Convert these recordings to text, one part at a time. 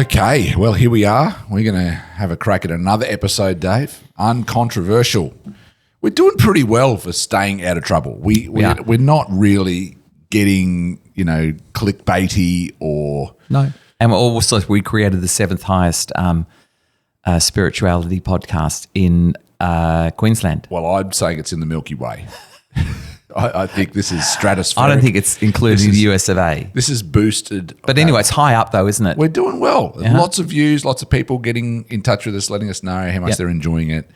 Okay, well, here we are. We're going to have a crack at another episode, Dave. Uncontroversial. We're doing pretty well for staying out of trouble. We're not really getting, clickbaity or... No. And we created the seventh highest spirituality podcast in Queensland. Well, I'm saying it's in the Milky Way. I think this is stratospheric. I don't think it's including the US of A. This is boosted. But anyway, it's high up though, isn't it? We're doing well. Lots of views, lots of people getting in touch with us, letting us know how much they're enjoying it.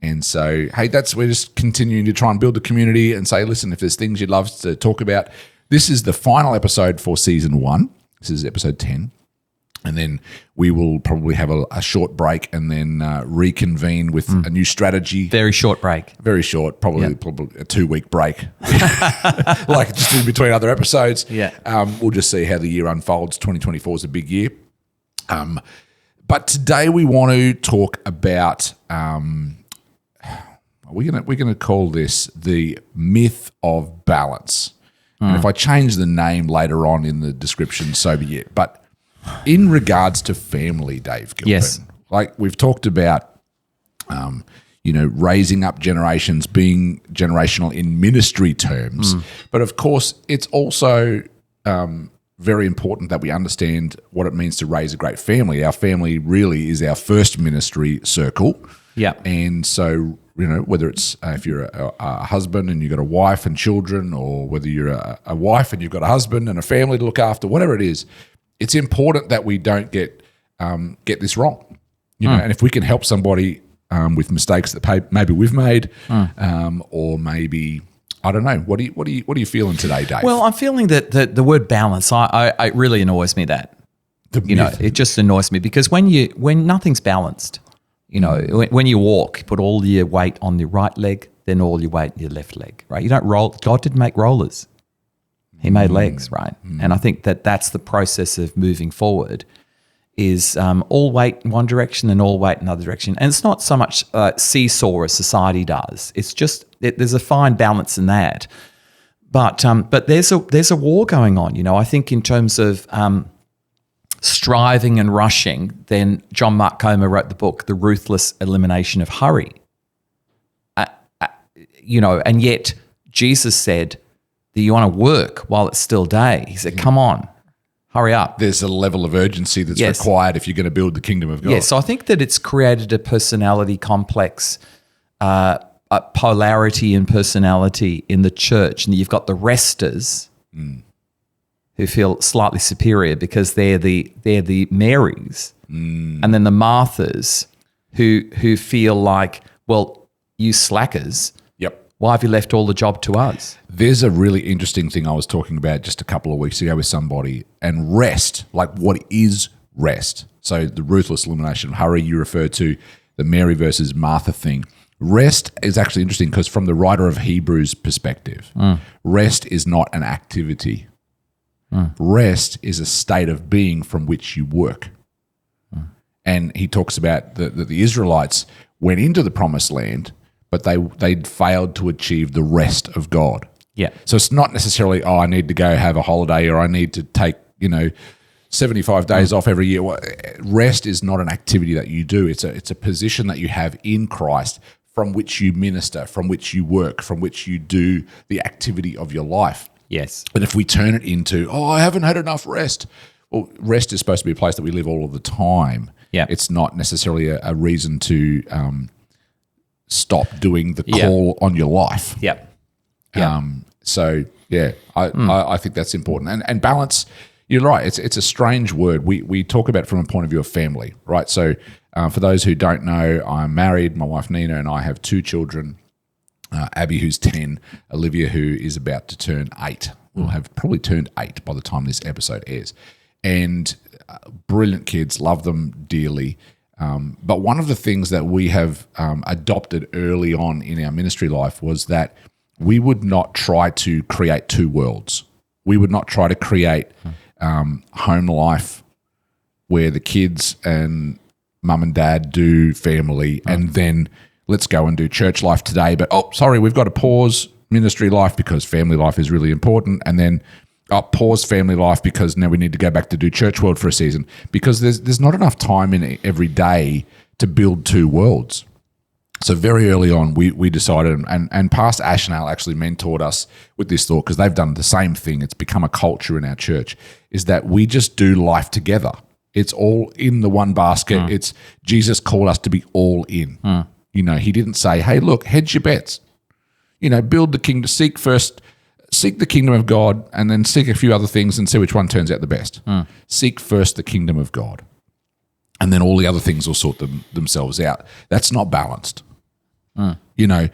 And so, hey, we're just continuing to try and build the community and say, listen, if there's things you'd love to talk about, this is the final episode for season 1. This is episode 10. And then we will probably have a short break and then reconvene with a new strategy. Very short break. Very short, probably a 2-week break, like just in between other episodes. Yeah. We'll just see how the year unfolds. 2024 is a big year. But today we want to talk about we're gonna call this the myth of balance. And if I change the name later on in the description, so be it. But in regards to family, Dave Gilpin, yes, like we've talked about, raising up generations, being generational in ministry terms. But of course, it's also very important that we understand what it means to raise a great family. Our family really is our first ministry circle. Yeah. And so, whether it's if you're a husband and you've got a wife and children, or whether you're a wife and you've got a husband and a family to look after, whatever it is, it's important that we don't get this wrong, And if we can help somebody with mistakes that maybe we've made, or maybe I don't know. What are you feeling today, Dave? Well, I'm feeling that the word balance. I really annoys me that it just annoys me because when nothing's balanced, when you walk, you put all your weight on the right leg, then all your weight on your left leg, right? You don't roll. God didn't make rollers. He made legs, right? And I think that's the process of moving forward is all weight in one direction and all weight in another direction. And it's not so much seesaw as society does. It's just there's a fine balance in that. But there's a war going on. I think in terms of striving and rushing, then John Mark Comer wrote the book, The Ruthless Elimination of Hurry. And yet Jesus said, that you want to work while it's still day. He said, come on, hurry up. There's a level of urgency that's required if you're going to build the kingdom of God. Yeah, so I think that it's created a personality complex, a polarity in personality in the church. And you've got the resters who feel slightly superior because they're the Marys. And then the Marthas who feel like, well, you slackers, why have you left all the job to us? There's a really interesting thing I was talking about just a couple of weeks ago with somebody, and rest, like what is rest? So the ruthless elimination of hurry, you refer to the Mary versus Martha thing. Rest is actually interesting because from the writer of Hebrews' perspective, rest is not an activity. Rest is a state of being from which you work. And he talks about that the Israelites went into the promised land, but they'd failed to achieve the rest of God. Yeah. So it's not necessarily, I need to go have a holiday or I need to take, 75 days off every year. Rest is not an activity that you do. It's a position that you have in Christ from which you minister, from which you work, from which you do the activity of your life. Yes. But if we turn it into, I haven't had enough rest. Well, rest is supposed to be a place that we live all of the time. Yeah. It's not necessarily a reason to stop doing the call on your life. Yep. I think that's important. And balance, you're right, it's a strange word. We talk about it from a point of view of family, right? So for those who don't know, I'm married, my wife Nina and I have 2 children, Abby who's 10, Olivia who is about to turn 8. We'll have probably turned 8 by the time this episode airs. And brilliant kids, love them dearly. But one of the things that we have adopted early on in our ministry life was that we would not try to create 2 worlds. We would not try to create home life where the kids and mum and dad do family and then let's go and do church life today. But, we've got to pause ministry life because family life is really important. And then, pause family life because now we need to go back to do church world for a season, because there's not enough time in every day to build two worlds. So very early on, we decided, and Pastor Ashnell actually mentored us with this thought, because they've done the same thing. It's become a culture in our church, is that we just do life together. It's all in the one basket. It's Jesus called us to be all in. You know, he didn't say, hey, look, hedge your bets. You know, build the kingdom, seek the kingdom of God, and then seek a few other things and see which one turns out the best. Seek first the kingdom of God, and then all the other things will sort themselves out. That's not balanced. You know,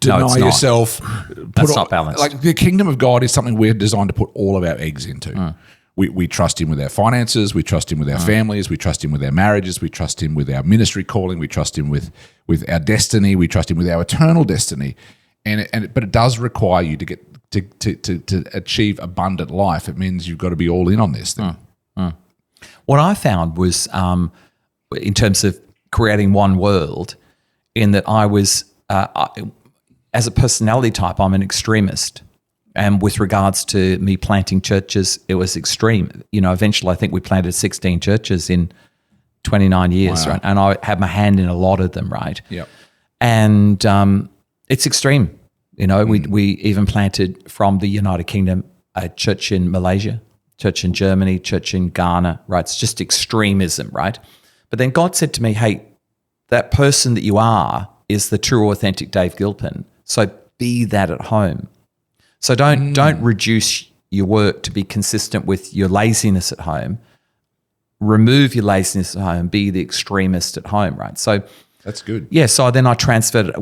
deny yourself. That's not balanced. Like, the kingdom of God is something we're designed to put all of our eggs into. We trust him with our finances. We trust him with our families. We trust him with our marriages. We trust him with our ministry calling. We trust him with our destiny. We trust him with our eternal destiny. But it does require you to get to achieve abundant life. It means you've got to be all in on this thing. What I found was, in terms of creating one world, in that I was, as a personality type, I'm an extremist. And with regards to me planting churches, it was extreme. You know, eventually I think we planted 16 churches in 29 years, right? And I had my hand in a lot of them, right? Yep. And it's extreme. You know, we even planted from the United Kingdom a church in Malaysia, church in Germany, church in Ghana, right? It's just extremism, right? But then God said to me, hey, that person that you are is the true, authentic Dave Gilpin. So be that at home. So don't reduce your work to be consistent with your laziness at home. Remove your laziness at home. Be the extremist at home, right? So that's good. Yeah. So then I transferred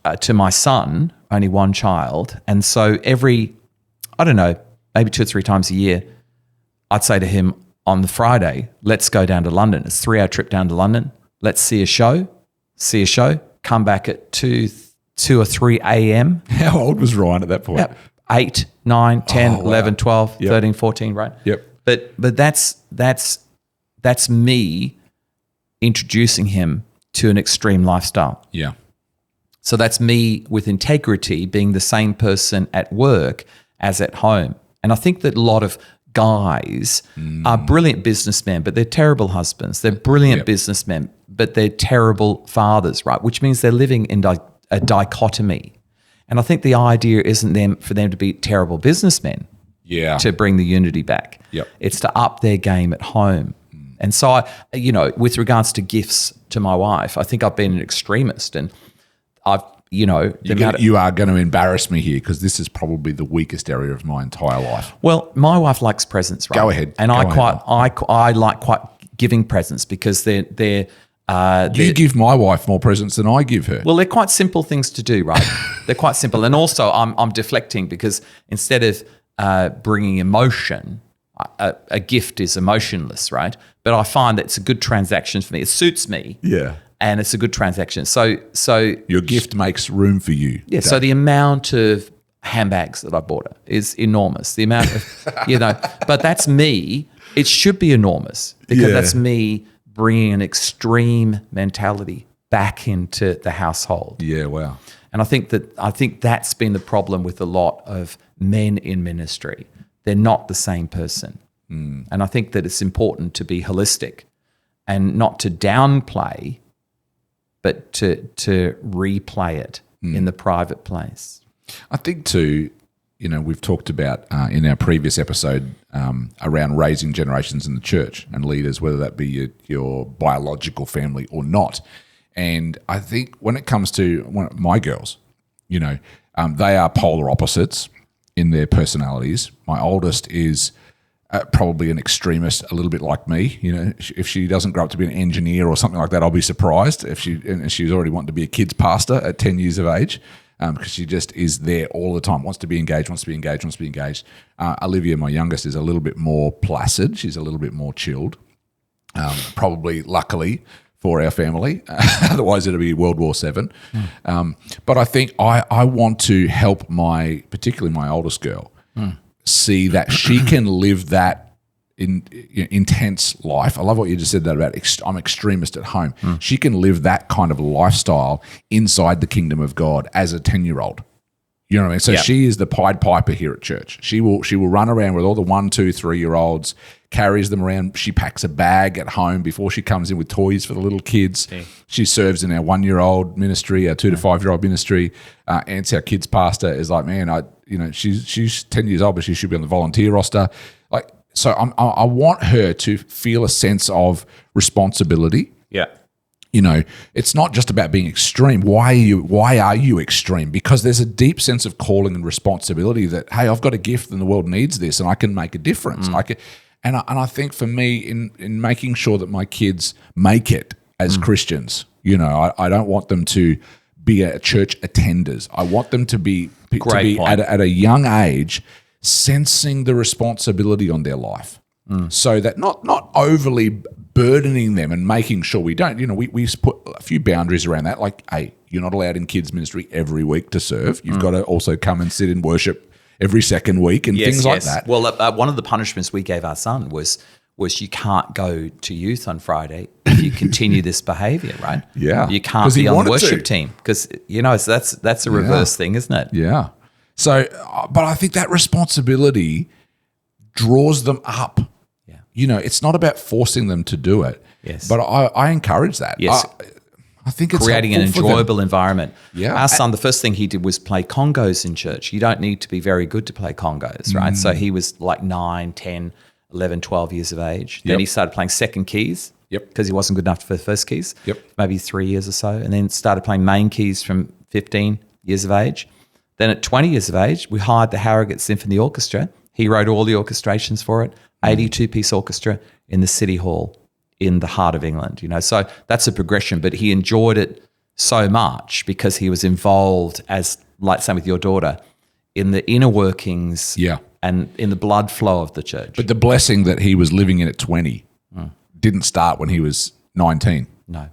it to my son, only one child, and so every, I don't know, maybe 2 or 3 times a year, I'd say to him on the Friday, let's go down to London. It's a 3-hour trip down to London. Let's see a show, come back at 2 or 3 a.m. How old was Ryan at that point? Yep. 8, 9, 10, 11, 12, 13, 14, right? Yep. But that's me introducing him to an extreme lifestyle. Yeah. So that's me with integrity being the same person at work as at home. And I think that a lot of guys are brilliant businessmen, but they're terrible husbands. They're brilliant businessmen, but they're terrible fathers, right? Which means they're living in a dichotomy. And I think the idea isn't for them to be terrible businessmen to bring the unity back. Yep. It's to up their game at home. And so, with regards to gifts to my wife, I think I've been an extremist, and I've, you are going to embarrass me here, because this is probably the weakest area of my entire life. Well, my wife likes presents, right? Go ahead. And I like quite giving presents, because they're you give my wife more presents than I give her. Well, they're quite simple things to do, right? They're quite simple. And also I'm deflecting, because instead of bringing emotion, a gift is emotionless, right? But I find that it's a good transaction for me. It suits me. Yeah. And it's a good transaction. So your gift makes room for you. Yeah. So the amount of handbags that I bought her is enormous. The amount of, but that's me. It should be enormous, because that's me bringing an extreme mentality back into the household. Yeah. Wow. And I think that's been the problem with a lot of men in ministry. They're not the same person. And I think that it's important to be holistic and not to downplay, but to replay it in the private place. I think too, we've talked about in our previous episode around raising generations in the church and leaders, whether that be your biological family or not. And I think when it comes to my girls, they are polar opposites in their personalities. My oldest is probably an extremist, a little bit like me. If she doesn't grow up to be an engineer or something like that, I'll be surprised. And she's already wanting to be a kids pastor at 10 years of age, because she just is there all the time, wants to be engaged. Olivia, my youngest, is a little bit more placid. She's a little bit more chilled, probably luckily for our family. Otherwise, it'll be World War VII. But I think I want to help particularly my oldest girl, see that she can live that intense life. I love what you just said that about I'm extremist at home. She can live that kind of lifestyle inside the kingdom of God as a 10-year-old. You know what I mean? So Yep. she is the Pied Piper here at church. She will run around with all the 1, 2, 3-year-olds, carries them around. She packs a bag at home before she comes in with toys for the little kids. Okay. She serves in our 1-year-old ministry, our 2 to 5-year-old ministry. Ant's our kids pastor is like, man, she's 10 years old, but she should be on the volunteer roster. Like, so I want her to feel a sense of responsibility. Yeah. You know, it's not just about being extreme. Why are you extreme? Because there's a deep sense of calling and responsibility that, hey, I've got a gift and the world needs this, and I can make a difference. And I think for me, in making sure that my kids make it as Christians, you know, I don't want them to be a church attenders. I want them to be at a young age sensing the responsibility on their life, so that not overly burdening them and making sure we don't. You know, we put a few boundaries around that. Like, hey, you're not allowed in kids ministry every week to serve. You've got to also come and sit in worship every second week and things like that. Well, one of the punishments we gave our son was you can't go to youth on Friday if you continue this behavior, right? Yeah. You can't be on the worship team because, you know, so that's a reverse thing, isn't it? Yeah. So, but I think that responsibility draws them up. Yeah. You know, it's not about forcing them to do it. Yes. But I encourage that. Yes. I think it's creating an helpful for them. enjoyable environment. Yeah. Our son, the first thing he did was play congos in church. You don't need to be very good to play congos, right? So he was like 9, 10, 11, 12 years of age. Then Yep. he started playing second keys Yep. because he wasn't good enough for the first keys, Yep. maybe 3 years or so. And then started playing main keys from 15 years of age. Then at 20 years of age, we hired the Harrogate Symphony Orchestra. He wrote all the orchestrations for it, 82-piece orchestra in the City Hall in the heart of England, you know. So that's a progression, but he enjoyed it so much because he was involved, as like same with your daughter, in the inner workings Yeah. and in the blood flow of the church. But the blessing that he was living in at 20 didn't start when he was 19. No.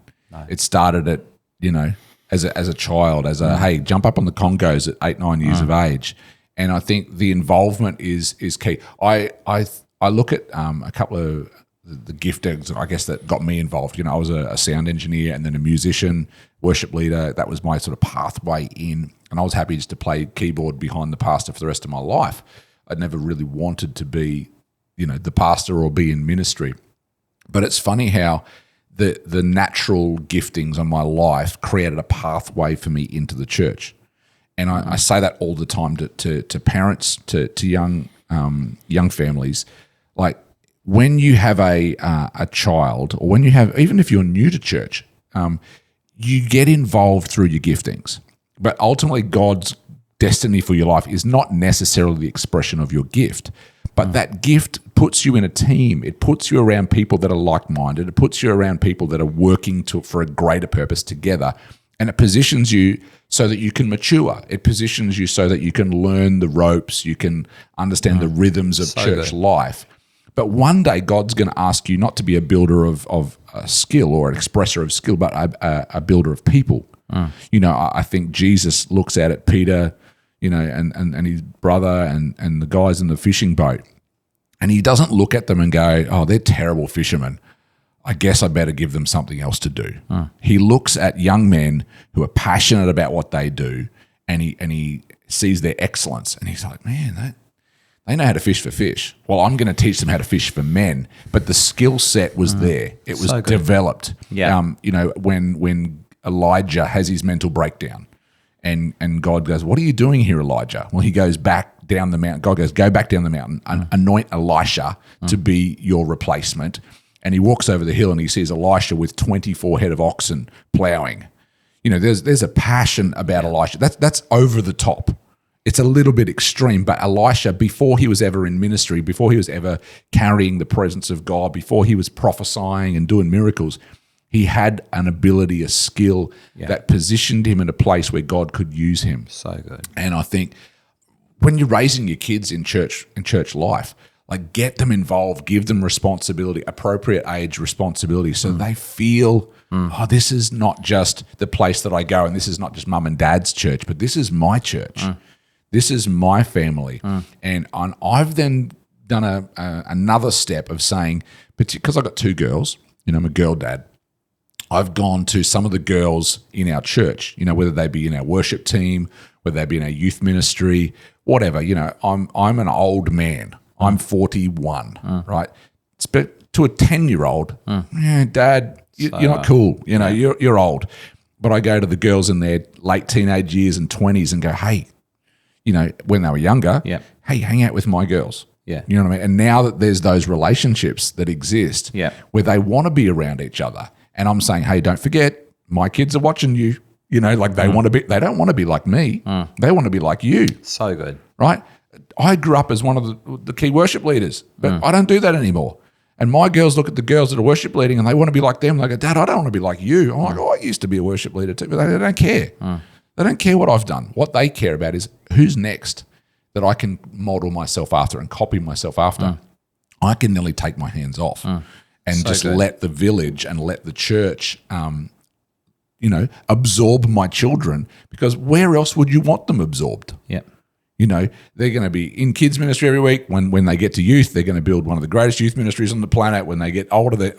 It started at, you know, as a child, hey, jump up on the congos at 8, 9 years of age. And I think the involvement is key. I look at a couple of the giftings, I guess, that got me involved. You know, I was a sound engineer and then a musician, worship leader. That was my sort of pathway in. And I was happy just to play keyboard behind the pastor for the rest of my life. I'd never really wanted to be, you know, the pastor or be in ministry. But it's funny how the natural giftings of my life created a pathway for me into the church. And I say that all the time to parents, to young families. Like, when you have a child, or when you have, even if you're new to church, you get involved through your giftings. But ultimately, God's destiny for your life is not necessarily the expression of your gift, but that gift puts you in a team. It puts you around people that are like-minded. It puts you around people that are working for a greater purpose together, and it positions you so that you can mature. It positions you so that you can learn the ropes, you can understand the rhythms of church life. But one day, God's going to ask you not to be a builder of a skill or an expresser of skill, but a builder of people. You know, I think Jesus looks out at Peter, you know, and his brother and the guys in the fishing boat, and he doesn't look at them and go, oh, they're terrible fishermen. I guess I better give them something else to do. He looks at young men who are passionate about what they do, and he sees their excellence, and he's like, man, they know how to fish for fish. Well, I'm going to teach them how to fish for men. But the skill set was there. It was developed. Yeah. You know, when Elijah has his mental breakdown and God goes, what are you doing here, Elijah? Well, he goes back down the mountain. God goes, go back down the mountain, anoint Elisha to be your replacement. And he walks over the hill and he sees Elisha with 24 head of oxen plowing. You know, there's a passion about Elisha. That's over the top. It's a little bit extreme, but Elisha, before he was ever in ministry, before he was ever carrying the presence of God, before he was prophesying and doing miracles, he had an ability, a skill that positioned him in a place where God could use him. So good. And I think when you're raising your kids in church life, like, get them involved, give them responsibility, appropriate age responsibility, so they feel, oh, this is not just the place that I go, and this is not just mum and dad's church, but this is my church. This is my family. And I've then done another step of saying, because I've got 2 girls, you know, I'm a girl dad, I've gone to some of the girls in our church, you know, whether they be in our worship team, whether they be in a youth ministry, whatever. You know, I'm an old man. I'm 41, right? But to a 10-year-old, yeah, Dad, you're not cool. You know, you're old. But I go to the girls in their late teenage years and 20s and go, hey, you know, when they were younger, hey, hang out with my girls. Yeah. You know what I mean? And now that there's those relationships that exist where they want to be around each other, and I'm saying, hey, don't forget, my kids are watching you. You know, like they want to be, they don't want to be like me. They want to be like you. So good. Right? I grew up as one of the key worship leaders, but I don't do that anymore. And my girls look at the girls that are worship leading and they want to be like them. They go, Dad, I don't want to be like you. I'm like, I used to be a worship leader too, but they don't care. They don't care what I've done. What they care about is who's next that I can model myself after and copy myself after. I can nearly take my hands off and So just good. let the village and let the church, you know, absorb my children, because where else would you want them absorbed? Yeah. You know, they're going to be in kids ministry every week. When they get to youth, they're going to build one of the greatest youth ministries on the planet. When they get older,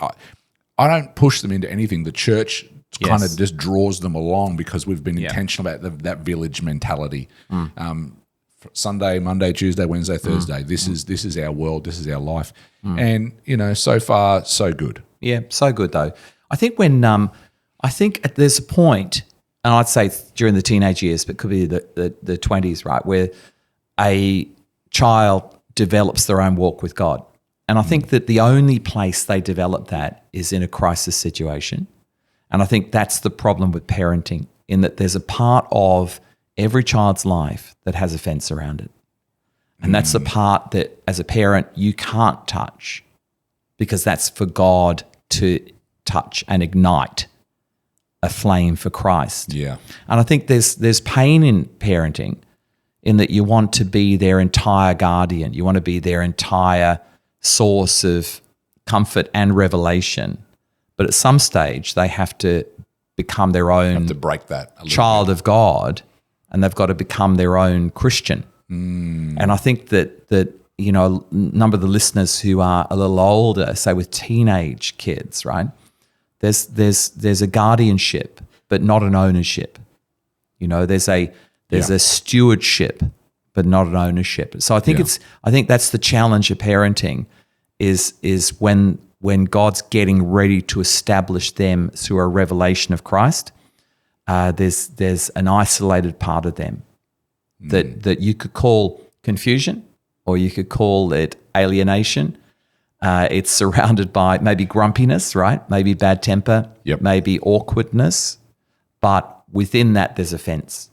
I don't push them into anything. The church kind of just draws them along because we've been intentional about that village mentality. Sunday, Monday, Tuesday, Wednesday, Thursday. This is our world. This is our life. And, you know, so far, so good. Yeah, so good though. I think there's a point, and I'd say during the teenage years, but it could be the 20s, right, where a child develops their own walk with God. And I think that the only place they develop that is in a crisis situation. And I think that's the problem with parenting, in that there's a part of every child's life that has a fence around it. And that's the part that, as a parent, you can't touch, because that's for God to touch and ignite a flame for Christ. Yeah. And I think there's pain in parenting, in that you want to be their entire guardian. You want to be their entire source of comfort and revelation. But at some stage, they have to become their own To break that a little child of God, and they've got to become their own Christian. And I think that you know, a number of the listeners who are a little older, say with teenage kids, right? There's a guardianship, but not an ownership. You know, there's a stewardship, but not an ownership. So I think I think that's the challenge of parenting, is when God's getting ready to establish them through a revelation of Christ, there's an isolated part of them that you could call confusion, or you could call it alienation. It's surrounded by maybe grumpiness, right? Maybe bad temper, maybe awkwardness, but within that there's offense.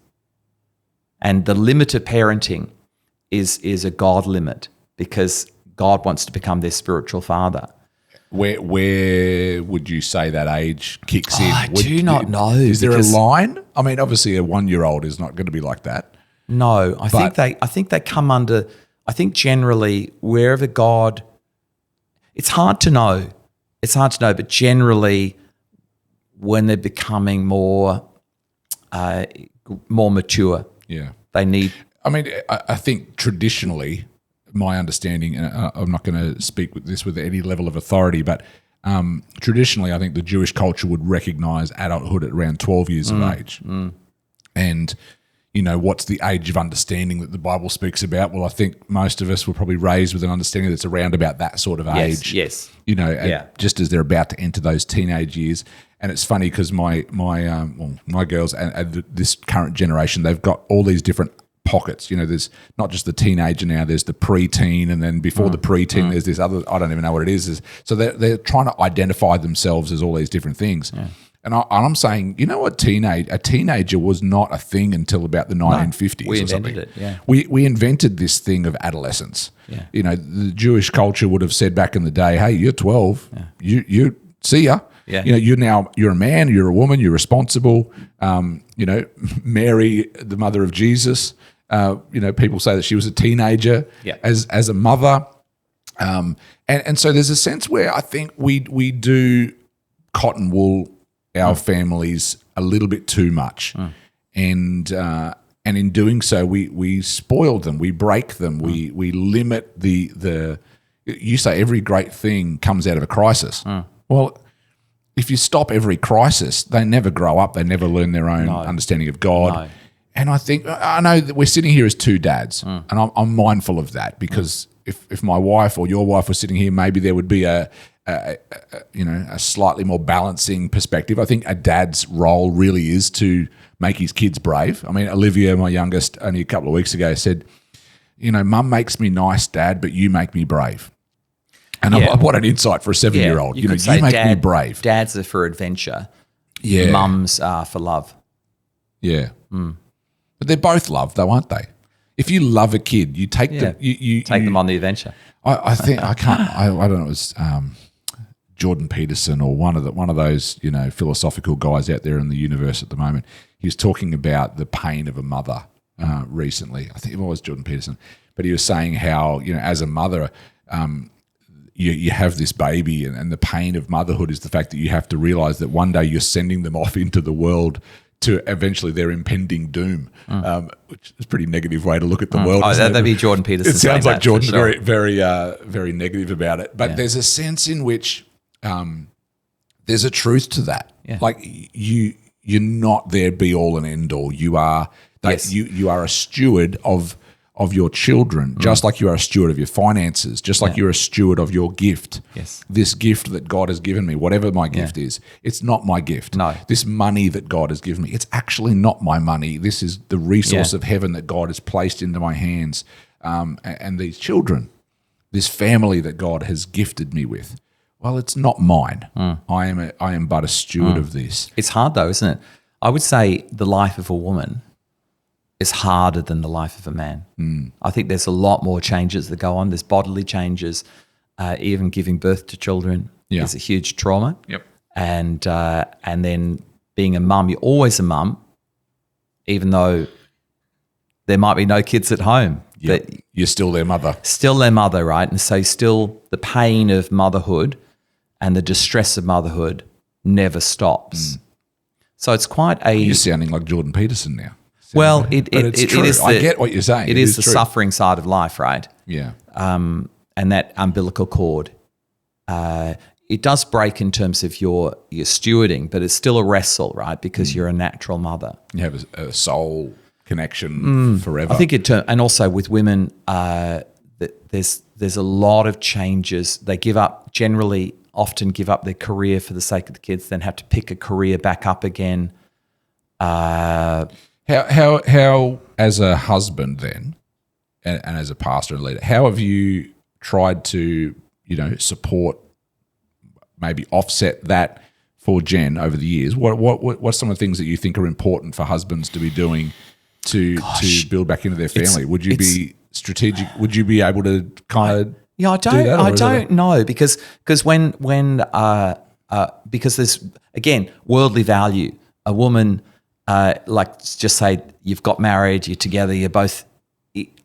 And the limit of parenting is a God limit, because God wants to become their spiritual father. Where would you say that age kicks in? I do not know. Is there a line? I mean, obviously a 1-year-old is not going to be like that. No, I think they come under, I think generally wherever God, it's hard to know, but generally when they're becoming more mature, they need. I mean, I think traditionally, my understanding, and I'm not going to speak with this with any level of authority, but traditionally, I think the Jewish culture would recognize adulthood at around 12 years of age. And, you know, what's the age of understanding that the Bible speaks about? Well, I think most of us were probably raised with an understanding that's around about that sort of age. Yes. You know, just as they're about to enter those teenage years. And it's funny because my girls and this current generation, they've got all these different pockets. You know, there's not just the teenager now, there's the preteen, and then before the preteen there's this other, I don't even know what it is. So they're trying to identify themselves as all these different things. And I'm saying, you know what, a teenager was not a thing until about the 1950s we or something. invented it, yeah. We invented this thing of adolescence. You know, the Jewish culture would have said back in the day, hey, you're 12, you see ya. You know, you're a man, you're a woman, you're responsible. You know, Mary, the mother of Jesus, you know, people say that she was a teenager as a mother. And so there's a sense where I think we do cotton wool our families a little bit too much. And in doing so, we spoil them, we break them, we limit the you say every great thing comes out of a crisis. Well, if you stop every crisis, they never grow up, they never learn their own understanding of God. And I think, I know that we're sitting here as two dads, and I'm mindful of that, because if my wife or your wife was sitting here, maybe there would be a slightly more balancing perspective. I think a dad's role really is to make his kids brave. I mean, Olivia, my youngest, only a couple of weeks ago said, Mum makes me nice, Dad, but you make me brave. And what an insight for a 7-year-old. You make me brave. Dads are for adventure. Yeah. Mums are for love. Yeah. But they're both love, though, aren't they? If you love a kid, you take them. You take them on the adventure. I think I can't. I don't know. It was Jordan Peterson or one of those philosophical guys out there in the universe at the moment. He was talking about the pain of a mother recently. I think it was Jordan Peterson, but he was saying how as a mother, you have this baby, and the pain of motherhood is the fact that you have to realize that one day you're sending them off into the world to eventually their impending doom, which is a pretty negative way to look at the world. That'd be Jordan Peterson. It sounds like Jordan's sure. very negative about it. But there's a sense in which there's a truth to that. Yeah. Like you're not their be all and end all. You are you are a steward of your children, just like you are a steward of your finances, just like you're a steward of your gift. Yes. This gift that God has given me, whatever my gift is, it's not my gift. No. This money that God has given me, it's actually not my money. This is the resource of heaven that God has placed into my hands. And these children, this family that God has gifted me with, well, it's not mine. I am but a steward of this. It's hard though, isn't it? I would say the life of a woman is harder than the life of a man. I think there's a lot more changes that go on. There's bodily changes, even giving birth to children is a huge trauma. Yep. And then being a mum, you're always a mum, even though there might be no kids at home. Yep. But you're still their mother. Still their mother, right? And so still the pain of motherhood and the distress of motherhood never stops. So it's quite a... You're sounding like Jordan Peterson now. Well, it is. I get what you're saying. It is the suffering side of life, right? Yeah. And that umbilical cord, it does break in terms of your stewarding, but it's still a wrestle, right? Because you're a natural mother. You have a soul connection forever. I think and also with women, there's a lot of changes. They often give up their career for the sake of the kids, then have to pick a career back up again. How as a husband then, and as a pastor and leader, how have you tried to support, maybe offset that for Jen over the years? What's some of the things that you think are important for husbands to be doing to build back into their family? Would you be strategic? Would you be able to kind of I don't know because there's again worldly value. A woman. Just say you've got married, you're together, you're both,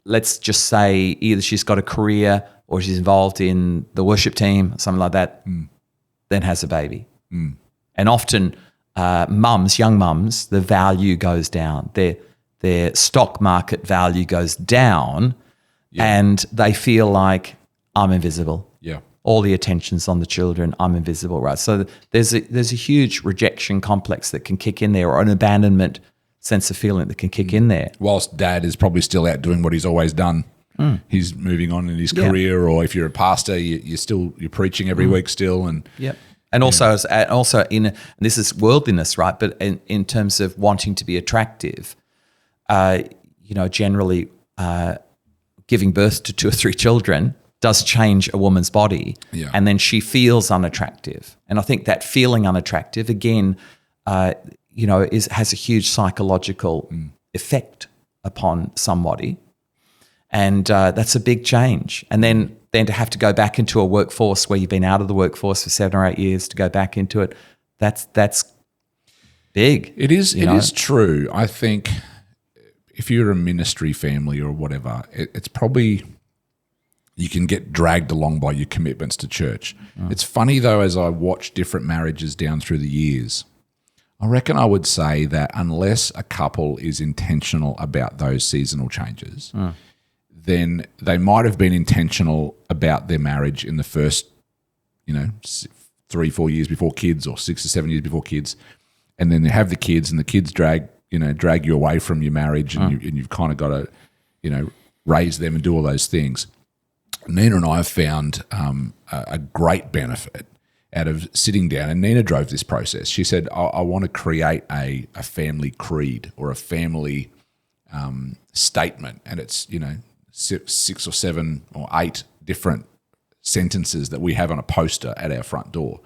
let's just say either she's got a career or she's involved in the worship team, something like that, then has a baby. And often young mums, the value goes down. Their stock market value goes down and they feel like I'm invisible. Yeah. All the attention's on the children, I'm invisible, right? So there's a huge rejection complex that can kick in there, or an abandonment sense of feeling that can kick in there. Whilst dad is probably still out doing what he's always done. He's moving on in his career, or if you're a pastor, you're preaching every week still. And and also this is worldliness, right? But in terms of wanting to be attractive, generally giving birth to 2 or 3 children does change a woman's body, and then she feels unattractive. And I think that feeling unattractive, again, has a huge psychological effect upon somebody, and that's a big change. And then to have to go back into a workforce where you've been out of the workforce for 7 or 8 years to go back into it, that's big. It is. It is true. I think if you're a ministry family or whatever, it's probably. You can get dragged along by your commitments to church. It's funny, though, as I watch different marriages down through the years, I reckon I would say that unless a couple is intentional about those seasonal changes, then they might have been intentional about their marriage in the first, 3-4 years before kids, or 6 or 7 years before kids, and then they have the kids, and the kids drag drag you away from your marriage, and you've kind of got to, raise them and do all those things. Nina and I have found a great benefit out of sitting down, and Nina drove this process. She said, I want to create a family creed or a family statement, and it's 6 or 7 or 8 different sentences that we have on a poster at our front door.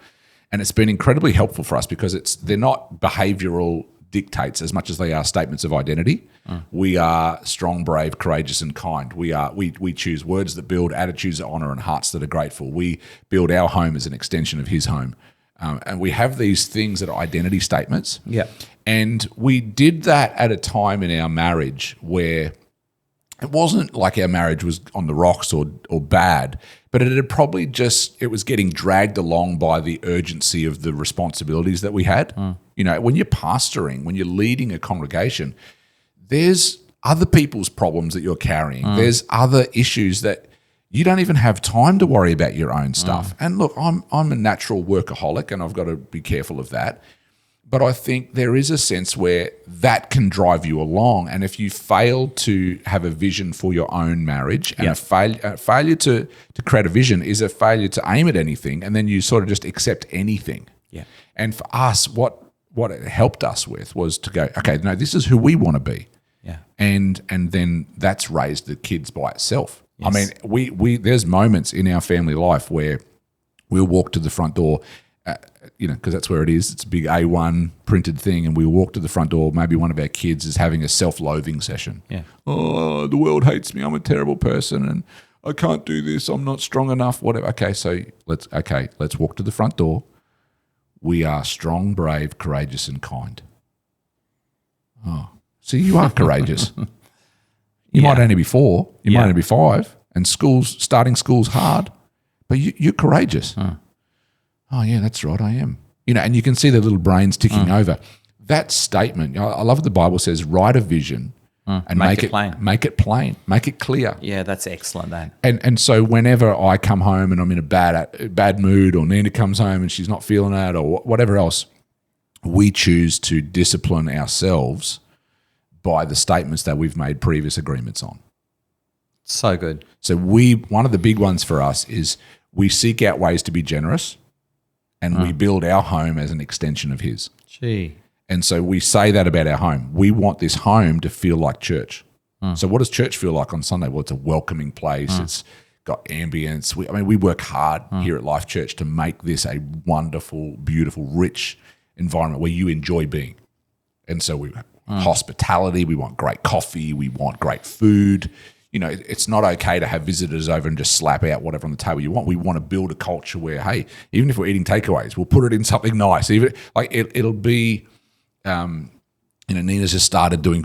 And it's been incredibly helpful for us because they're not behavioural dictates as much as they are statements of identity. We are strong, brave, courageous, and kind. We choose words that build, attitudes that honour, and hearts that are grateful. We build our home as an extension of his home. And we have these things that are identity statements. Yeah. And we did that at a time in our marriage where it wasn't like our marriage was on the rocks or bad, but it was getting dragged along by the urgency of the responsibilities that we had. When you're pastoring, when you're leading a congregation, there's other people's problems that you're carrying. There's other issues that you don't even have time to worry about your own stuff. And look, I'm a natural workaholic, and I've got to be careful of that. But I think there is a sense where that can drive you along. And if you fail to have a vision for your own marriage, and a failure to create a vision is a failure to aim at anything, and then you sort of just accept anything. Yeah. And for us, what it helped us with was to go, okay, no, this is who we want to be. Yeah. And then that's raised the kids by itself. Yes. I mean, we there's moments in our family life where we'll walk to the front door, because that's where it is. It's a big A1 printed thing, and we walk to the front door. Maybe one of our kids is having a self-loathing session. Yeah. Oh, the world hates me. I'm a terrible person, and I can't do this. I'm not strong enough. Whatever. Okay, so let's walk to the front door. We are strong, brave, courageous, and kind. Oh, so you are courageous. You might only be 4. You might only be 5, and starting school's hard, but you're courageous. Oh, yeah, that's right, I am. And you can see their little brains ticking over. That statement, I love what the Bible says, write a vision and make it plain. Make it plain. Make it clear. Yeah, that's excellent, that. And so whenever I come home and I'm in a bad mood, or Nina comes home and she's not feeling it, or whatever else, we choose to discipline ourselves by the statements that we've made previous agreements on. So good. So one of the big ones for us is we seek out ways to be generous, and we build our home as an extension of his. Gee. And so we say that about our home. We want this home to feel like church. So what does church feel like on Sunday? Well, it's a welcoming place. It's got ambience. We work hard here at Life Church to make this a wonderful, beautiful, rich environment where you enjoy being. And so we hospitality, we want great coffee, we want great food. It's not okay to have visitors over and just slap out whatever on the table you want. We want to build a culture where, hey, even if we're eating takeaways, we'll put it in something nice. Even it'll be, Nina's just started doing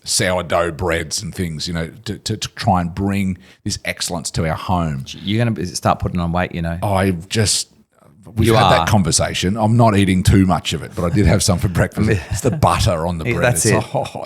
sourdough breads and things, to try and bring this excellence to our home. You're going to start putting on weight, We've had that conversation. I'm not eating too much of it, but I did have some for breakfast. It's the butter on the bread. That's it.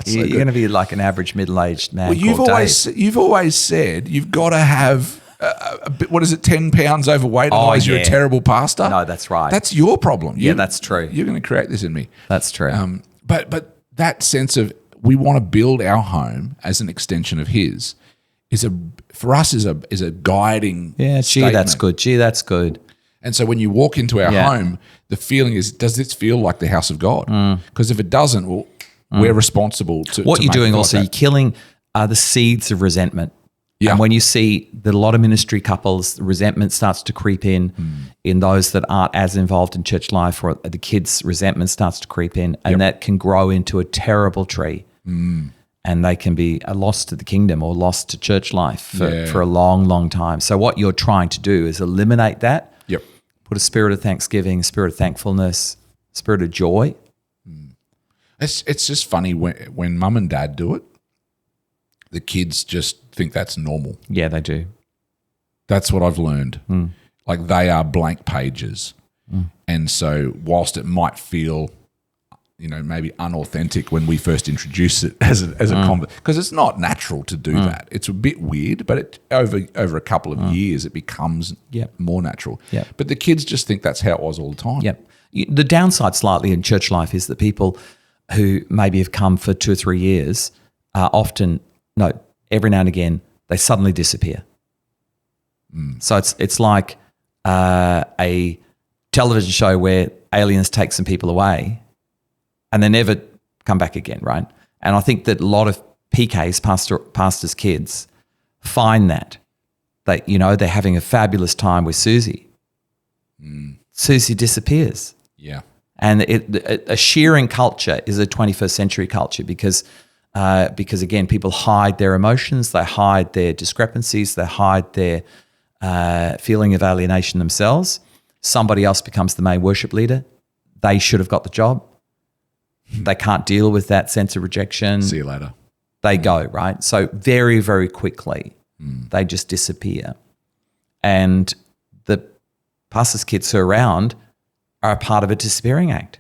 You're going to be like an average middle-aged man. Well, you've always said you've got to have a bit, 10 pounds overweight, otherwise you're a terrible pastor? No, that's right. That's your problem. That's true. You're going to create this in me. That's true. But that sense of we want to build our home as an extension of his is a guiding statement. That's good. And so when you walk into our home, the feeling is, does this feel like the house of God? Because if it doesn't, well, we're responsible to what you're doing. Also, like you're killing the seeds of resentment. Yeah. And when you see that a lot of ministry couples, resentment starts to creep in those that aren't as involved in church life, or the kids' resentment starts to creep in, and that can grow into a terrible tree. And they can be a loss to the kingdom or lost to church life for a long, long time. So what you're trying to do is eliminate that. Yep. Put a spirit of thanksgiving, a spirit of thankfulness, a spirit of joy. It's just funny when mum and dad do it, the kids just think that's normal. Yeah, they do. That's what I've learned. Like they are blank pages. And so whilst it might feel, maybe unauthentic when we first introduce it as a conversation, because it's not natural to do that. It's a bit weird, but over a couple of years it becomes more natural. Yep. But the kids just think that's how it was all the time. Yep. The downside slightly in church life is that people who maybe have come for 2 or 3 years every now and again, they suddenly disappear. So it's like a television show where aliens take some people away and they never come back again, right? And I think that a lot of PKs, pastors' kids, find that. They're having a fabulous time with Susie. Susie disappears. Yeah. And a shearing culture is a 21st century culture because again, people hide their emotions, they hide their discrepancies, they hide their feeling of alienation themselves. Somebody else becomes the main worship leader. They should have got the job. They can't deal with that sense of rejection. See you later. They go, right? So very, very quickly, they just disappear. And the pastors' kids who are around are a part of a disappearing act.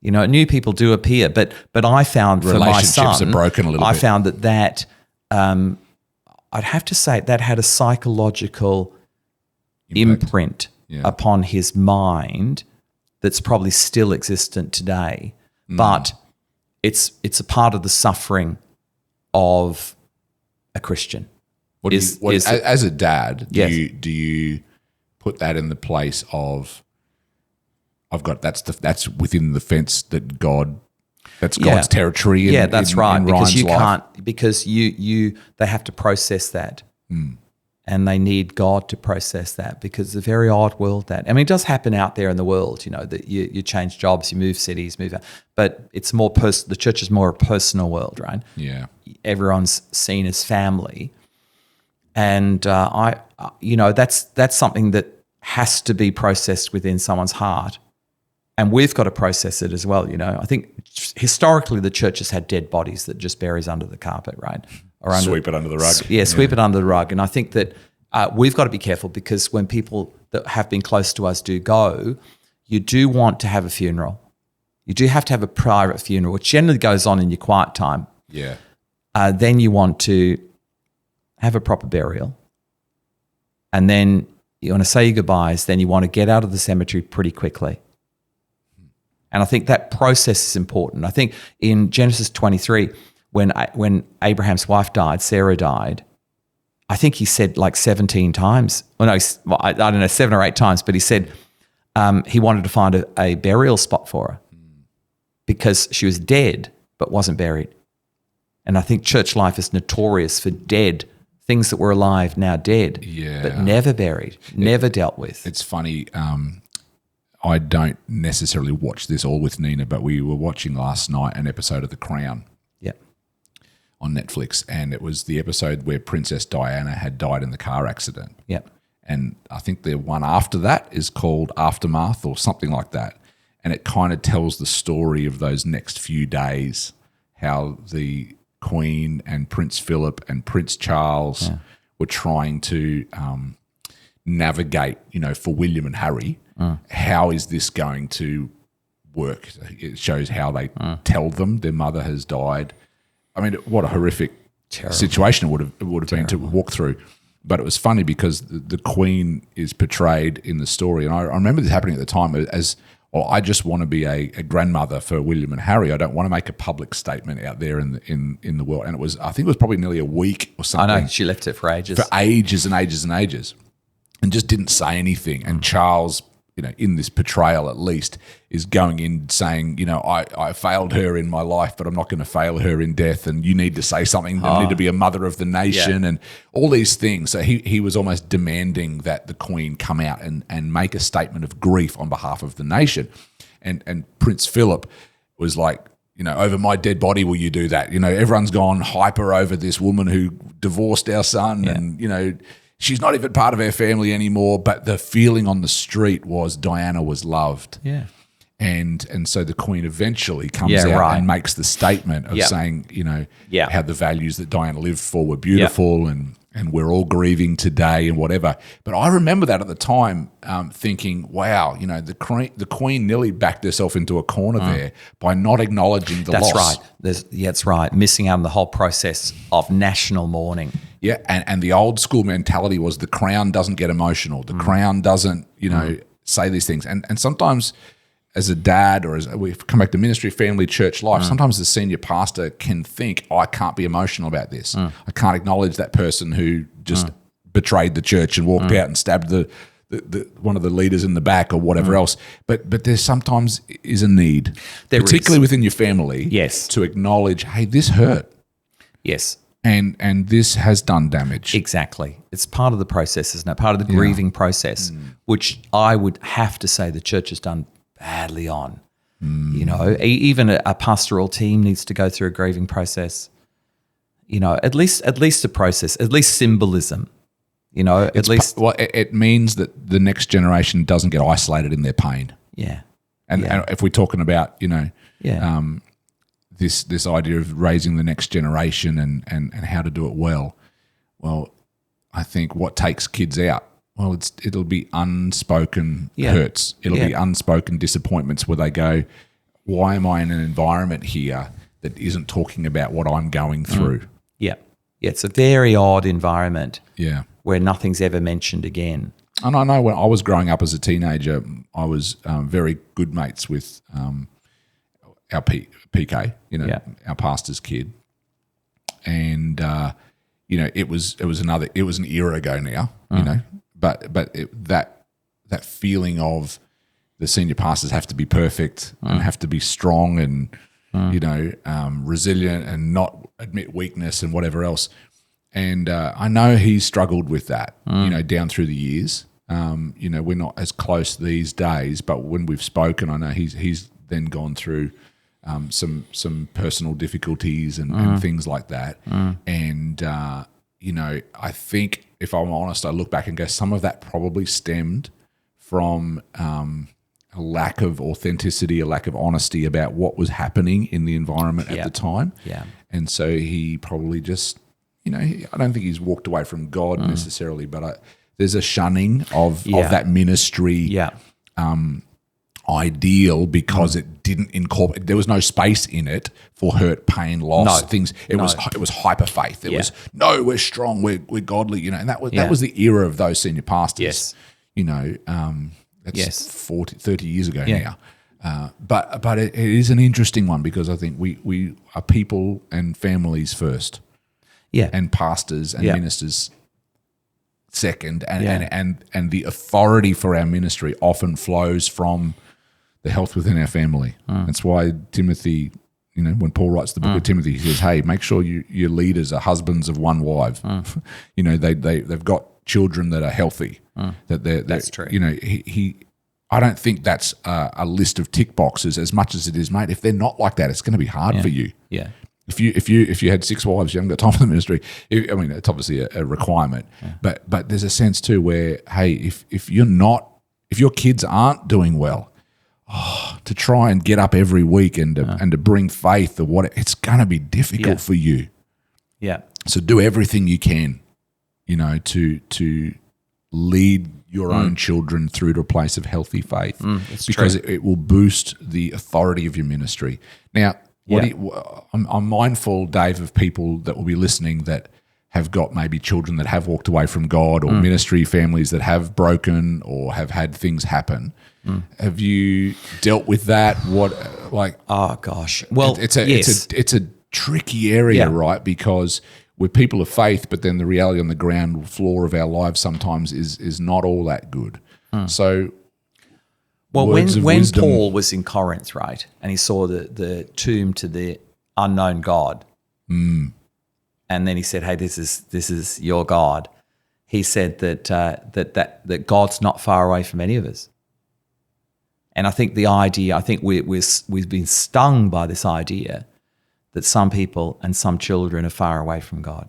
New people do appear, but I found for my son, relationships are broken a little bit. I found that I'd have to say that had a psychological imprint upon his mind that's probably still existent today. But it's a part of the suffering of a Christian. As a dad, Yes. do you put that in the place of that's within the fence that that's God's territory? That's right. In Because Ryan's you life? can't, because they have to process that. And they need God to process that because it's a very odd world that, it does happen out there in the world, that you change jobs, you move cities, move out, but it's more the church is more a personal world, right? Yeah. Everyone's seen as family. And that's something that has to be processed within someone's heart. And we've got to process it as well. I think historically the church has had dead bodies that just buries under the carpet, right? Or Sweep it under the rug. Sweep it under the rug. And I think that we've got to be careful because when people that have been close to us do go, you do want to have a funeral. You do have to have a private funeral, which generally goes on in your quiet time. Yeah. Then you want to have a proper burial. And then you want to say your goodbyes. Then you want to get out of the cemetery pretty quickly. And I think that process is important. I think in Genesis 23, when Abraham's wife died, Sarah died, I think he said like 17 times. I don't know, 7 or 8 times, but he said he wanted to find a burial spot for her because she was dead but wasn't buried. And I think church life is notorious for dead things that were alive, now dead, but never buried, never dealt with. It's funny. I don't necessarily watch this all with Nina, but we were watching last night an episode of The Crown. On Netflix, and it was the episode where Princess Diana had died in the car accident. Yep. And I think the one after that is called Aftermath or something like that. And it kind of tells the story of those next few days, how the Queen and Prince Philip and Prince Charles were trying to navigate, for William and Harry, how is this going to work? It shows how they tell them their mother has died. What a horrific situation it would have been to walk through. But it was funny because the Queen is portrayed in the story. And I remember this happening at the time as, I just want to be a grandmother for William and Harry. I don't want to make a public statement out there in the world. And I think it was probably nearly a week or something. I know, she left it for ages. For ages and ages and ages. And just didn't say anything. And Charles, in this portrayal at least, is going in saying, I failed her in my life, but I'm not going to fail her in death. And you need to say something. You need to be a mother of the nation and all these things. So he was almost demanding that the Queen come out and make a statement of grief on behalf of the nation. And Prince Philip was like, over my dead body will you do that? Everyone's gone hyper over this woman who divorced our son and, she's not even part of our family anymore, but the feeling on the street was Diana was loved. Yeah. And so the Queen eventually comes out and makes the statement of saying, how the values that Diana lived for were beautiful and we're all grieving today and whatever. But I remember that at the time thinking, wow, the Queen nearly backed herself into a corner there by not acknowledging the loss. That's right. That's right. Missing out on the whole process of national mourning. Yeah, and the old school mentality was the Crown doesn't get emotional. The Crown doesn't, say these things. And sometimes as a dad, or as we've come back to ministry, family, church life, sometimes the senior pastor can think, I can't be emotional about this. I can't acknowledge that person who just betrayed the church and walked out and stabbed the one of the leaders in the back or whatever else. But there sometimes is a need, particularly within your family, Yes. to acknowledge, hey, this hurt. Yes. And this has done damage. Exactly. It's part of the process, isn't it? Part of the grieving process, which I would have to say the church has done badly on. You know, even a pastoral team needs to go through a grieving process. You know, at least a process, at least symbolism. You know, at least it means that the next generation doesn't get isolated in their pain. Yeah. And if we're talking about, you know, this idea of raising the next generation and how to do it well, I think what takes kids out, it'll be unspoken hurts. It'll be unspoken disappointments where they go, why am I in an environment here that isn't talking about what I'm going through? Yeah. It's a very odd environment. Yeah. Where nothing's ever mentioned again. And I know when I was growing up as a teenager, I was very good mates with our PK, you know, our pastor's kid, and you know, it was an era ago now, you know, but that feeling of the senior pastors have to be perfect and have to be strong and you know, resilient and not admit weakness and whatever else. And I know he's struggled with that, you know, down through the years. You know, we're not as close these days, but when we've spoken, I know he's then gone through some personal difficulties and things like that. And, you know, I think if I'm honest, I look back and go, some of that probably stemmed from a lack of authenticity, a lack of honesty about what was happening in the environment at the time. Yeah. And so he probably just, you know, I don't think he's walked away from God necessarily, but there's a shunning of that ministry ideal because it didn't incorporate. There was no space in it for hurt, pain, loss, things. It was hyper faith. It was we're strong, we're godly, you know, and that was the era of those senior pastors. Yes. You know, that's 30 years ago now. But it is an interesting one because I think we are people and families first. Yeah. And pastors and ministers second, and the authority for our ministry often flows from the health within our family. That's why Timothy, you know, when Paul writes the book of Timothy, he says, hey, make sure your leaders are husbands of one wife. You know, they've got children that are healthy. That's true. You know, I don't think that's a list of tick boxes as much as it is, mate. If they're not like that, it's going to be hard for you. Yeah. If you had 6 wives, you haven't got time for the ministry. I mean, it's obviously a requirement, but there's a sense too where, hey, if your kids aren't doing well, to try and get up every week and to bring faith or it's going to be difficult for you. Yeah. So do everything you can, you know, to lead your own children through to a place of healthy faith, because it will boost the authority of your ministry. Now, I'm mindful, Dave, of people that will be listening that have got maybe children that have walked away from God or ministry families that have broken or have had things happen. Have you dealt with that? Oh gosh. Well, it's a tricky area, right? Because we're people of faith, but then the reality on the ground floor of our lives sometimes is not all that good. So, well, when Paul was in Corinth, right, and he saw the tomb to the unknown God, and then he said, "Hey, this is your God." He said that God's not far away from any of us. And I think we've been stung by this idea that some people and some children are far away from God,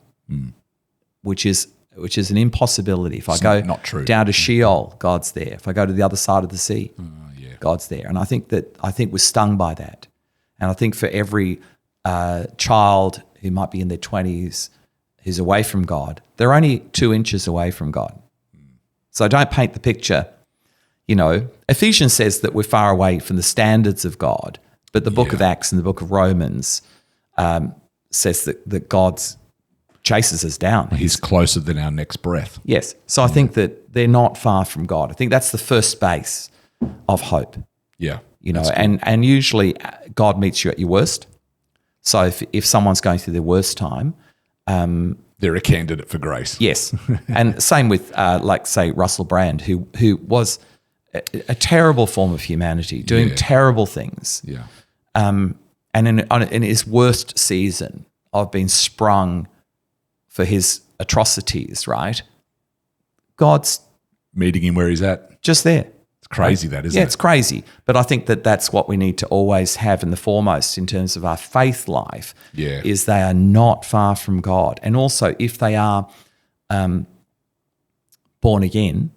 which is an impossibility. If I go down to Sheol, God's there. If I go to the other side of the sea, God's there. And I think we're stung by that. And I think for every child who might be in their 20s who's away from God, they're only 2 inches away from God. So don't paint the picture. You know, Ephesians says that we're far away from the standards of God, but the book of Acts and the book of Romans says that God chases us down. He's closer than our next breath. Yes. So I think that they're not far from God. I think that's the first base of hope. Yeah. you know, and usually God meets you at your worst. So if someone's going through their worst time, they're a candidate for grace. yes. And same with, like, say, Russell Brand, who was a terrible form of humanity, doing terrible things. Yeah. And in his worst season of being sprung for his atrocities, right? God's meeting him where he's at. just there. It's crazy, that, isn't it? Yeah, it's crazy. But I think that's what we need to always have in the foremost in terms of our faith life, is they are not far from God. And also, if they are born again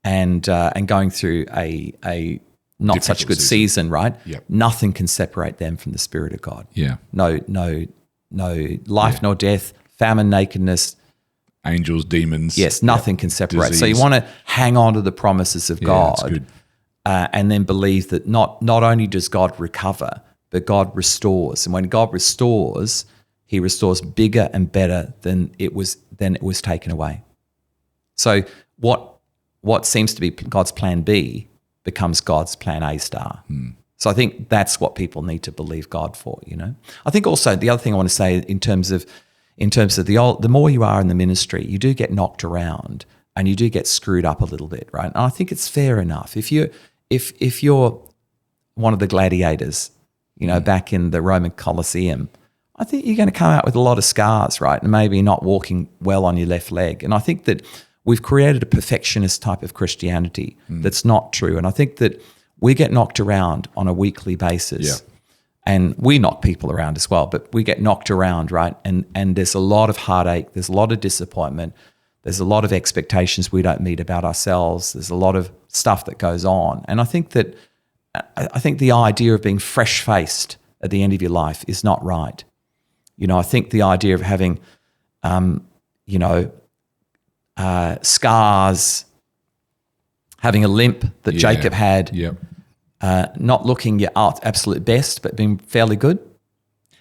and going through a not Difficult such a good season, right? Yep. Nothing can separate them from the Spirit of God. Yeah. No life nor death, famine, nakedness. Angels, demons. Yes, nothing can separate. Disease. So you want to hang on to the promises of God, that's good. and then believe that not only does God recover, but God restores. And when God restores, He restores bigger and better than it was taken away. So what seems to be God's plan B becomes God's plan A star. So I think that's what people need to believe God for, you know. I think also the other thing I want to say in terms of the more you are in the ministry, you do get knocked around and you do get screwed up a little bit, right? And I think it's fair enough. If you're one of the gladiators, you know, back in the Roman Colosseum, I think you're going to come out with a lot of scars, right? And maybe not walking well on your left leg. And I think that we've created a perfectionist type of Christianity that's not true. And I think that we get knocked around on a weekly basis. Yeah. And we knock people around as well, but we get knocked around, right? And there's a lot of heartache, there's a lot of disappointment, there's a lot of expectations we don't meet about ourselves, there's a lot of stuff that goes on. And I think the idea of being fresh-faced at the end of your life is not right. You know, I think the idea of having, scars, having a limp that Jacob had, Yep. not looking your absolute best, but being fairly good.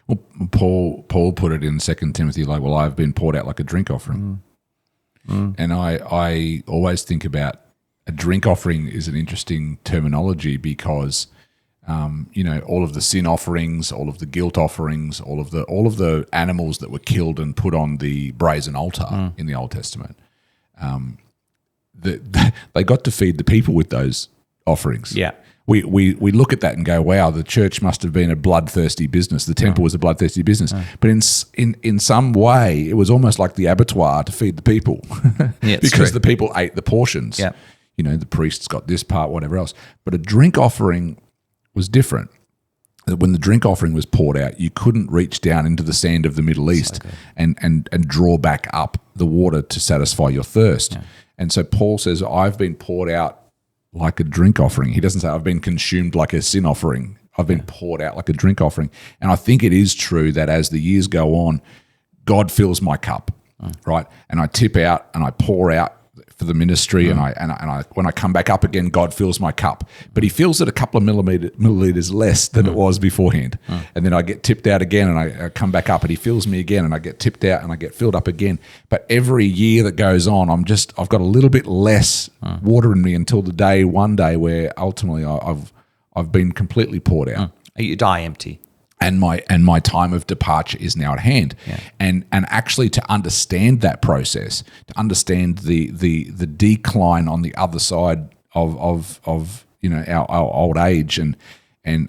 Well, Paul put it in 2 Timothy like, well, I've been poured out like a drink offering. And I always think about a drink offering is an interesting terminology because, all of the sin offerings, all of the guilt offerings, all of the animals that were killed and put on the brazen altar in the Old Testament, they got to feed the people with those offerings. Yeah. We look at that and go, wow, the church must have been a bloodthirsty business. The temple was a bloodthirsty business. But in some way, it was almost like the abattoir to feed the people because the people ate the portions. Yeah. You know, the priests got this part, whatever else. But a drink offering was different. When the drink offering was poured out, you couldn't reach down into the sand of the Middle East and draw back up the water to satisfy your thirst. Yeah. And so Paul says, I've been poured out like a drink offering. He doesn't say I've been consumed like a sin offering. I've been poured out like a drink offering. And I think it is true that as the years go on, God fills my cup, right? And I tip out and I pour out for the ministry, and I when I come back up again, God fills my cup. But He fills it a couple of milliliters less than it was beforehand. And then I get tipped out again, and I come back up, and He fills me again, and I get tipped out, and I get filled up again. But every year that goes on, I've got a little bit less water in me until one day where ultimately I've been completely poured out. You die empty. And my time of departure is now at hand. Yeah. And actually to understand that process, to understand the decline on the other side of our old age and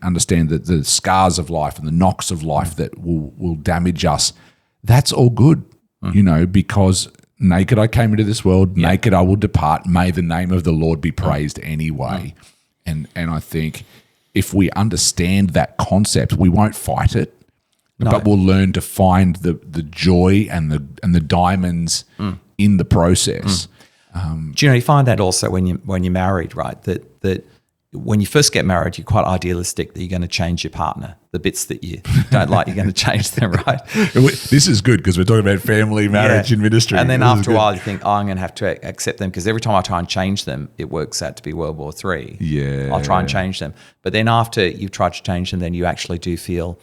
understand that the scars of life and the knocks of life that will damage us, that's all good, because naked I came into this world, naked I will depart. May the name of the Lord be praised anyway. And I think if we understand that concept, we won't fight it, but we'll learn to find the joy and the diamonds in the process. Do you find that also when you're married, right? That when you first get married, you're quite idealistic that you're going to change your partner. The bits that you don't like, you're going to change them, right? This is good because we're talking about family, marriage, and ministry. And then after a while, you think, I'm going to have to accept them because every time I try and change them, it works out to be World War III. Yeah. I'll try and change them. But then after you've tried to change them, then you actually do feel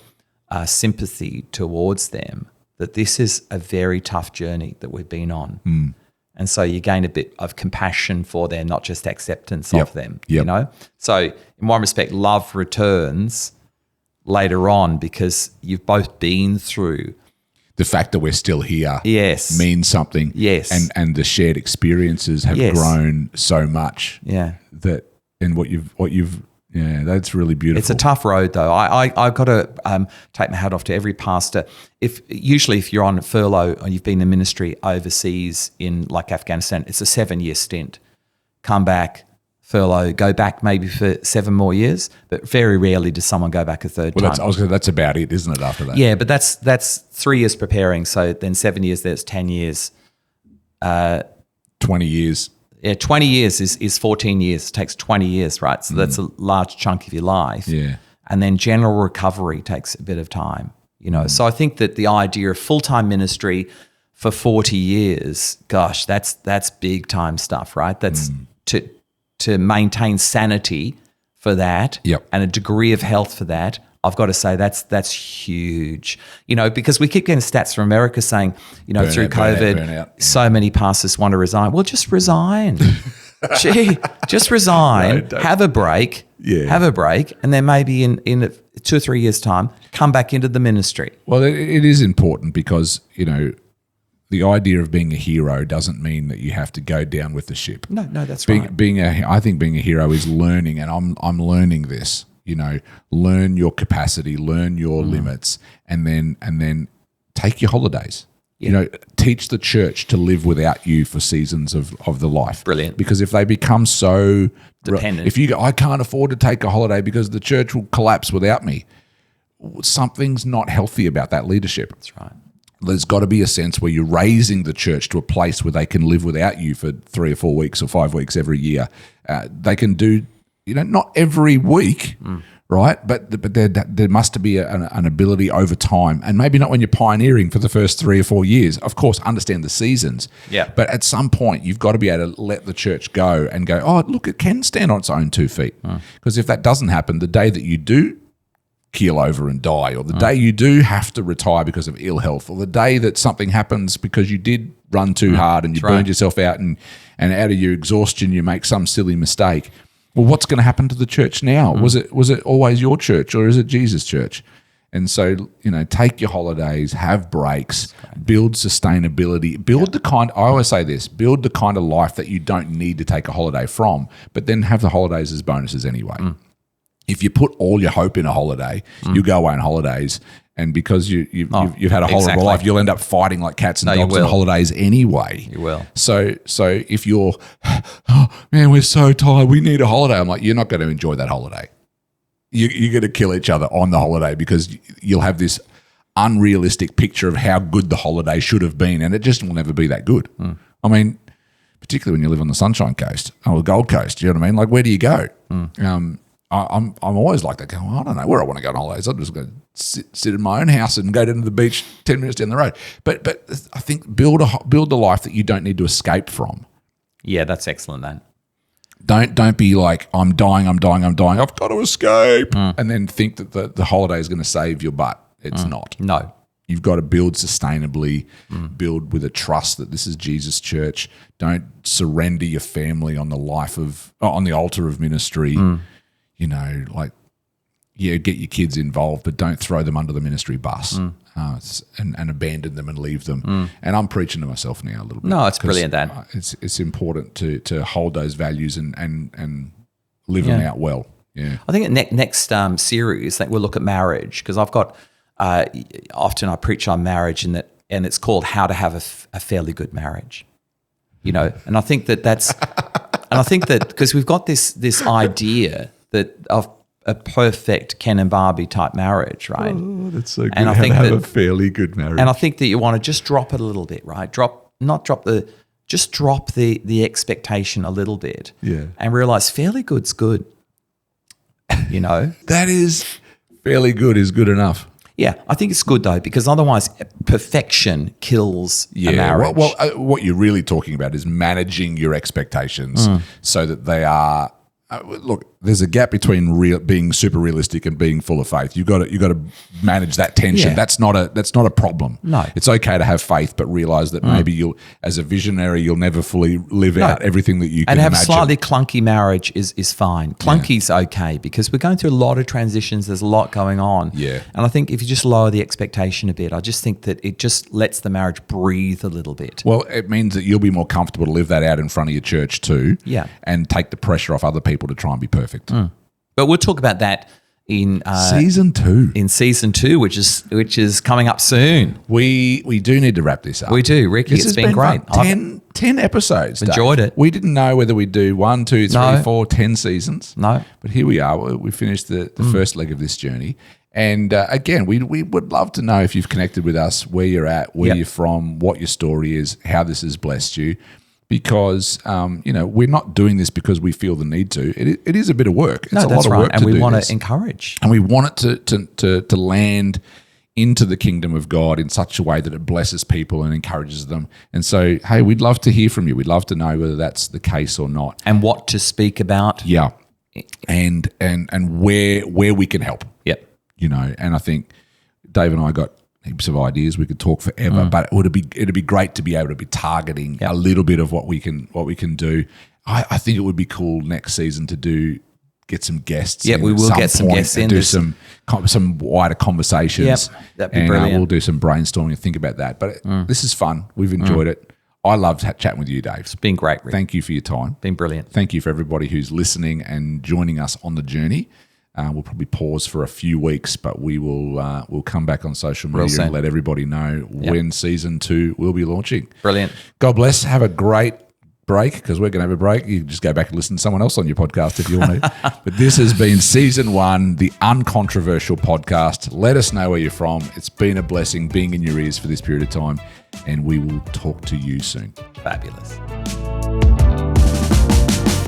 sympathy towards them, that this is a very tough journey that we've been on. And so you gain a bit of compassion for them, not just acceptance Yep. of them, Yep. you know? So in one respect, love returns later on because you've both been through. The fact that we're still here Yes. means something. Yes. And the shared experiences have Yes. grown so much Yeah. that and what you've that's really beautiful. It's a tough road, though. I've got to take my hat off to every pastor. If you're on furlough or you've been in ministry overseas in like Afghanistan, it's a 7-year stint. Come back, furlough, go back maybe for 7 more years, but very rarely does someone go back a third time. That's about it, isn't it? After that, Yeah, but that's 3 years preparing. So then 7 years, there's 10 years. 20 years. Yeah, 20 years is 14 years. It takes 20 years, right? So that's a large chunk of your life. Yeah. And then general recovery takes a bit of time, you know. So I think that the idea of full-time ministry for 40 years, gosh, that's big time stuff, right? That's to maintain sanity for that Yep. and a degree of health for that. I've got to say that's huge, you know, because we keep getting stats from America saying, you know, through COVID, burnout. so many pastors want to resign. Well, just resign. Gee, just resign, No, have a break, have a break, and then maybe in 2 or 3 years' time, come back into the ministry. Well, it is important because, you know, the idea of being a hero doesn't mean that you have to go down with the ship. No, that's right. I think being a hero is learning, and I'm learning this. You know, learn your capacity, learn your limits, and then take your holidays. You know, teach the church to live without you for seasons of the life. Brilliant. Because if they become so Dependent. if you go, I can't afford to take a holiday because the church will collapse without me. Something's not healthy about that leadership. That's right. There's got to be a sense where you're raising the church to a place where they can live without you for 3 or 4 weeks or 5 weeks every year. They can do, you know, not every week, right? But there must be an ability over time, and maybe not when you're pioneering for the first 3 or 4 years. Of course, understand the seasons. Yeah. But at some point, you've got to be able to let the church go and go, oh, look, it can stand on its own 2 feet. Because if that doesn't happen, the day that you do keel over and die, or the day you do have to retire because of ill health, or the day that something happens because you did run too hard and you That's right. burned yourself out, and out of your exhaustion you make some silly mistake. Well, what's going to happen to the church now? Was it always your church, or is it Jesus' church? And so, you know, take your holidays, have breaks, build sustainability, build the kind, I always say this, build the kind of life that you don't need to take a holiday from, but then have the holidays as bonuses anyway. If you put all your hope in a holiday, you go away on holidays, and because you've had a horrible exactly. life, you'll end up fighting like cats and No, you dogs on will. holidays anyway. You will. So if you're, oh man, we're so tired, we need a holiday. I'm like, you're not going to enjoy that holiday. You're going to kill each other on the holiday because you'll have this unrealistic picture of how good the holiday should have been, and it just will never be that good. I mean, particularly when you live on the Sunshine Coast or the Gold Coast, you know what I mean? Like, where do you go? I'm always like that. Going, I don't know where I want to go on holidays. I'm just going to sit in my own house and go down to the beach 10 minutes down the road. But I think build the life that you don't need to escape from. Yeah, that's excellent, then. Don't be like, I'm dying. I've got to escape, and then think that the holiday is going to save your butt. It's not. No. You've got to build sustainably, build with a trust that this is Jesus' church. Don't surrender your family on the altar of ministry. You know, like, get your kids involved, but don't throw them under the ministry bus and abandon them and leave them. And I'm preaching to myself now a little bit. No, it's brilliant, Dan. It's important to hold those values and live them out well. Yeah. I think the next series that we'll look at marriage, because I've got often I preach on marriage and it's called How to Have a Fairly Good Marriage. You know, and I think that's and I think that because we've got this idea that of a perfect Ken and Barbie type marriage, right? Oh, that's so good. And I think have that- a fairly good marriage. And I think that you want to just drop it a little bit, right? Drop the expectation a little bit. Yeah. And realize fairly good's good. You know? that is fairly good is good enough. Yeah, I think it's good though, because otherwise perfection kills a marriage. Well, what you're really talking about is managing your expectations so that they are Look, there's a gap between being super realistic and being full of faith. You got to manage that tension. Yeah. That's not a problem. No. It's okay to have faith, but realize that maybe you'll, as a visionary, you'll never fully live out everything that you can and have imagine. slightly clunky marriage is fine. Clunky's okay because we're going through a lot of transitions. There's a lot going on. Yeah. And I think if you just lower the expectation a bit, I just think that it just lets the marriage breathe a little bit. Well, it means that you'll be more comfortable to live that out in front of your church too. Yeah. And take the pressure off other people to try and be perfect. But we'll talk about that in Season 2. in season 2, which is coming up soon. We do need to wrap this up. We do, Ricky. This It's has been great. fun. 10 episodes. Dave. Enjoyed it. We didn't know whether we'd do 1, 2, 3, No. 4, 10 seasons. No. But here we are. We finished the first leg of this journey. And again, we would love to know if you've connected with us, where you're at, where you're from, what your story is, how this has blessed you. Because, we're not doing this because we feel the need to. It is a bit of work. It's a lot of work and to we do want this. to encourage. And we want it to land into the kingdom of God in such a way that it blesses people and encourages them. And so, hey, we'd love to hear from you. We'd love to know whether that's the case or not. And what to speak about. Yeah. And where we can help. Yep. And I think Dave and I got heaps of ideas. We could talk forever, but it'd be great to be able to be targeting a little bit of what we can do. I think it would be cool next season to get some guests. Yeah, we will get some guests in. Do some wider conversations. Yep, that'd be and brilliant. we'll do some brainstorming and think about that. But this is fun. We've enjoyed it. I loved chatting with you, Dave. It's been great, Rick. Thank you for your time. Been brilliant. Thank you for everybody who's listening and joining us on the journey. We'll probably pause for a few weeks, but we'll come back on social media and let everybody know when season 2 will be launching. Brilliant. God bless. Have a great break, because we're going to have a break. You can just go back and listen to someone else on your podcast if you want to. But this has been season 1, the uncontroversial podcast. Let us know where you're from. It's been a blessing being in your ears for this period of time, and we will talk to you soon. Fabulous.